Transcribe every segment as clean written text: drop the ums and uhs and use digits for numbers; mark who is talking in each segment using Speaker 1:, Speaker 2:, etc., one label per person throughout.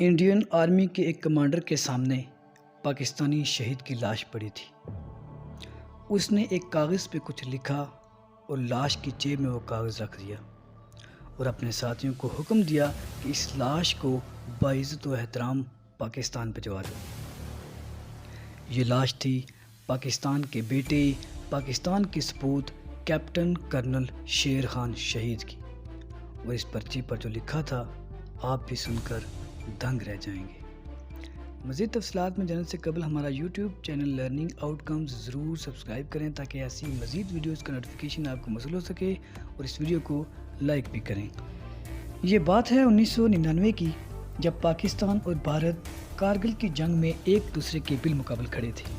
Speaker 1: Indian army کے ایک commander کے سامنے پاکستانی شہید کی لاش پڑی تھی۔ اس نے ایک کاغذ پہ کچھ لکھا اور لاش کی جیب میں وہ کاغذ رکھ دیا اور اپنے ساتھیوں کو حکم دیا کہ اس لاش کو باعزت و احترام پاکستان بھجوا دو۔ یہ لاش تھی پاکستان کے بیٹے، پاکستان کے سپوت کیپٹن کرنل شیر خان شہید کی، اور اس پرچی پر جو لکھا تھا آپ بھی سن کر دنگ رہ جائیں گے۔ مزید تفصیلات میں جاننے سے قبل ہمارا YouTube channel learning out comes ضرور سبسکرائب کریں تاکہ ایسی مزید ویڈیوز کا نوٹیفیکیشن آپ کو موصول ہو سکے، اور اس ویڈیو کو لائک بھی کریں۔ یہ بات ہے 1999 کی، جب پاکستان اور بھارت کارگل کی جنگ میں ایک دوسرے کے بالمقابل کھڑے تھے۔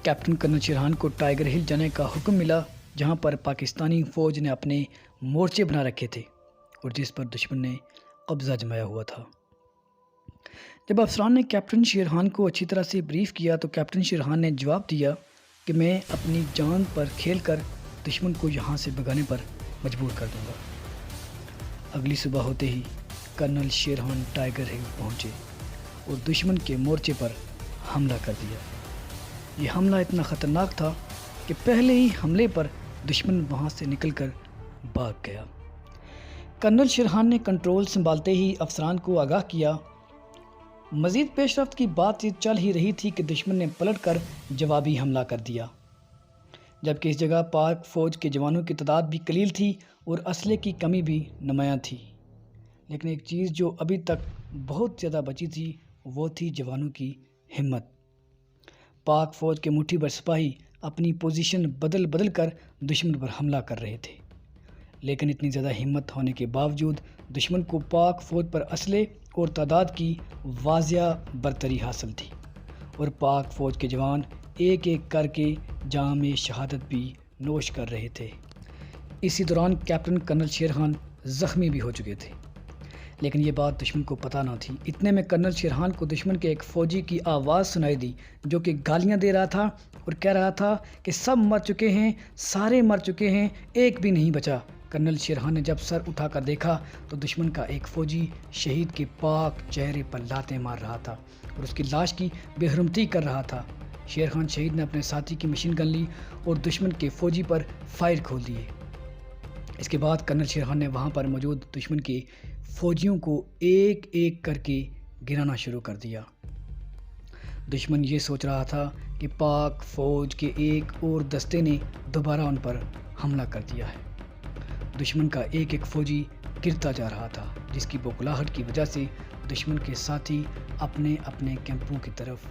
Speaker 1: کیپٹن کرنل شیر خان کو ٹائیگر ہل جانے کا حکم ملا، جہاں پر پاکستانی فوج نے اپنے مورچے بنا رکھے تھے اور جس پر دشمن نے قبضہ جمایا ہوا تھا۔ جب افسران نے کیپٹن شیر خان کو اچھی طرح سے بریف کیا تو کیپٹن شیر خان نے جواب دیا کہ میں اپنی جان پر کھیل کر دشمن کو یہاں سے بھگانے پر مجبور کر دوں گا۔ اگلی صبح ہوتے ہی کرنل شیر خان ٹائیگر ہل پہنچے اور دشمن کے مورچے پر حملہ کر دیا۔ یہ حملہ اتنا خطرناک تھا کہ پہلے ہی حملے پر دشمن وہاں سے نکل کر بھاگ گیا۔ کرنل شیر خان نے کنٹرول سنبھالتے ہی افسران کو آگاہ کیا۔ مزید پیش رفت کی بات چیت چل ہی رہی تھی کہ دشمن نے پلٹ کر جوابی حملہ کر دیا، جبکہ اس جگہ پاک فوج کے جوانوں کی تعداد بھی قلیل تھی اور اسلحے کی کمی بھی نمایاں تھی۔ لیکن ایک چیز جو ابھی تک بہت زیادہ بچی تھی وہ تھی جوانوں کی ہمت۔ پاک فوج کے مٹھی بھر سپاہی اپنی پوزیشن بدل بدل کر دشمن پر حملہ کر رہے تھے، لیکن اتنی زیادہ ہمت ہونے کے باوجود دشمن کو پاک فوج پر اسلحے اور تعداد کی واضح برتری حاصل تھی، اور پاک فوج کے جوان ایک ایک کر کے جام شہادت بھی نوش کر رہے تھے۔ اسی دوران کیپٹن کرنل شیر خان زخمی بھی ہو چکے تھے، لیکن یہ بات دشمن کو پتہ نہ تھی۔ اتنے میں کرنل شیر خان کو دشمن کے ایک فوجی کی آواز سنائی دی جو کہ گالیاں دے رہا تھا اور کہہ رہا تھا کہ سب مر چکے ہیں، سارے مر چکے ہیں، ایک بھی نہیں بچا۔ کرنل شیر خان نے جب سر اٹھا کر دیکھا تو دشمن کا ایک فوجی شہید کے پاک چہرے پر لاتیں مار رہا تھا اور اس کی لاش کی بے حرمتی کر رہا تھا۔ شیر خان شہید نے اپنے ساتھی کی مشین گن لی اور دشمن کے فوجی پر فائر کھول دیے۔ اس کے بعد کرنل شیر خان نے وہاں پر موجود دشمن کے فوجیوں کو ایک ایک کر کے گرانا شروع کر دیا۔ دشمن یہ سوچ رہا تھا کہ پاک فوج کے ایک اور دستے نے دوبارہ ان پر حملہ کر دیا ہے۔ دشمن کا ایک ایک فوجی گرتا جا رہا تھا، جس کی بوکھلاہٹ کی وجہ سے دشمن کے ساتھی اپنے اپنے کیمپوں کی طرف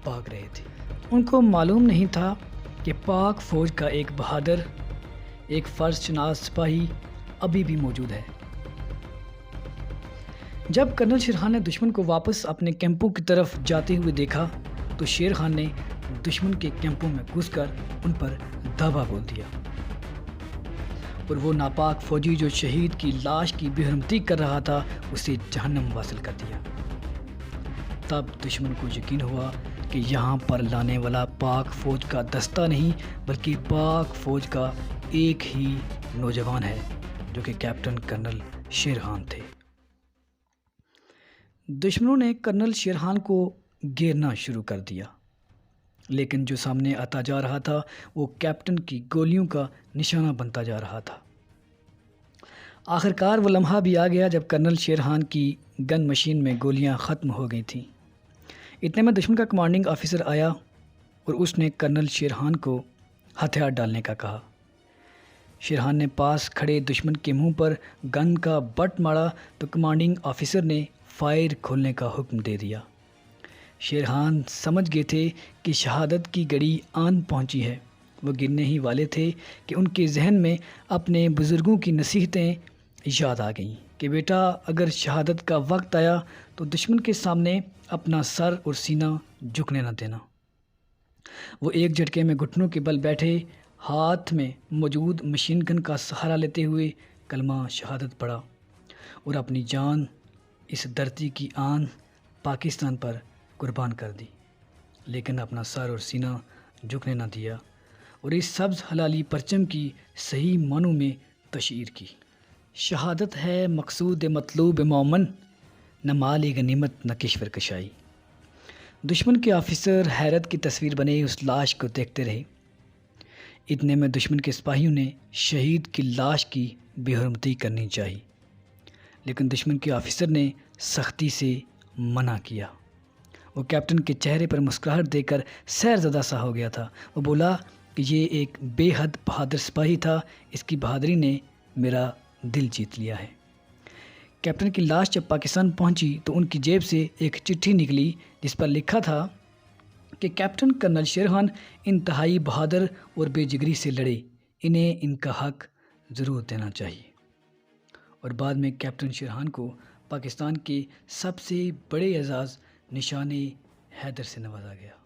Speaker 1: بھاگ رہے تھے۔ ان کو معلوم نہیں تھا کہ پاک فوج کا ایک بہادر، ایک فرض شناس سپاہی ابھی بھی موجود ہے۔ جب کرنل شیر خان نے دشمن کو واپس اپنے کیمپوں کی طرف جاتے ہوئے دیکھا تو شیر خان نے دشمن کے کیمپوں میں گھس کر ان پر دھاوا بول دیا، اور وہ ناپاک فوجی جو شہید کی لاش کی بے حرمتی کر رہا تھا اسے جہنم واصل کر دیا۔ تب دشمن کو یقین ہوا کہ یہاں پر لانے والا پاک فوج کا دستہ نہیں بلکہ پاک فوج کا ایک ہی نوجوان ہے جو کہ کیپٹن کرنل شیر خان تھے۔ دشمنوں نے کرنل شیر خان کو گھیرنا شروع کر دیا، لیکن جو سامنے آتا جا رہا تھا وہ کیپٹن کی گولیوں کا نشانہ بنتا جا رہا تھا۔ آخرکار وہ لمحہ بھی آ گیا جب کرنل شیر خان کی گن مشین میں گولیاں ختم ہو گئی تھیں۔ اتنے میں دشمن کا کمانڈنگ آفیسر آیا اور اس نے کرنل شیر خان کو ہتھیار ڈالنے کا کہا۔ شیر خان نے پاس کھڑے دشمن کے منہ پر گن کا بٹ مارا تو کمانڈنگ آفیسر نے فائر کھولنے کا حکم دے دیا۔ شیر خان سمجھ گئے تھے کہ شہادت کی گھڑی آن پہنچی ہے۔ وہ گرنے ہی والے تھے کہ ان کے ذہن میں اپنے بزرگوں کی نصیحتیں یاد آ گئیں کہ بیٹا اگر شہادت کا وقت آیا تو دشمن کے سامنے اپنا سر اور سینہ جھکنے نہ دینا۔ وہ ایک جھٹکے میں گھٹنوں کے بل بیٹھے، ہاتھ میں موجود مشین گن کا سہارا لیتے ہوئے کلمہ شہادت پڑھا اور اپنی جان اس دھرتی کی آن پاکستان پر قربان کر دی، لیکن اپنا سر اور سینہ جھکنے نہ دیا اور اس سبز حلالی پرچم کی صحیح معنوں میں تشہیر کی۔ شہادت ہے مقصود مطلوب مومن، نہ مال غنیمت نہ کشور کشائی۔ دشمن کے آفیسر حیرت کی تصویر بنے اس لاش کو دیکھتے رہے۔ اتنے میں دشمن کے سپاہیوں نے شہید کی لاش کی بے حرمتی کرنی چاہی، لیکن دشمن کے آفیسر نے سختی سے منع کیا۔ وہ کیپٹن کے چہرے پر مسکراہٹ دے کر سیر زدہ سا ہو گیا تھا۔ وہ بولا کہ یہ ایک بے حد بہادر سپاہی تھا، اس کی بہادری نے میرا دل جیت لیا ہے۔ کیپٹن کی لاش جب پاکستان پہنچی تو ان کی جیب سے ایک چٹھی نکلی جس پر لکھا تھا کہ کیپٹن کرنل شیرخان انتہائی بہادر اور بے جگری سے لڑے، انہیں ان کا حق ضرور دینا چاہیے۔ اور بعد میں کیپٹن شیرخان کو پاکستان کے سب سے بڑے اعزاز نشان حیدر سے نوازا گیا۔